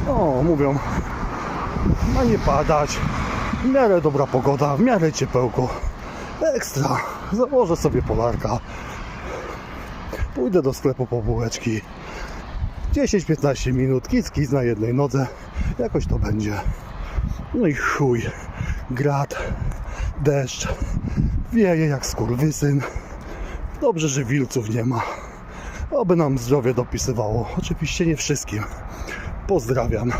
O, mówią, ma nie padać, w miarę dobra pogoda, w miarę ciepełko. Ekstra, założę sobie polarka, pójdę do sklepu po bułeczki, 10-15 minut, kic na jednej nodze, jakoś to będzie. No i chuj, grad, deszcz, wieje jak skurwysyn. Dobrze, że wilców nie ma. Oby nam zdrowie dopisywało. Oczywiście nie wszystkim. Pozdrawiam.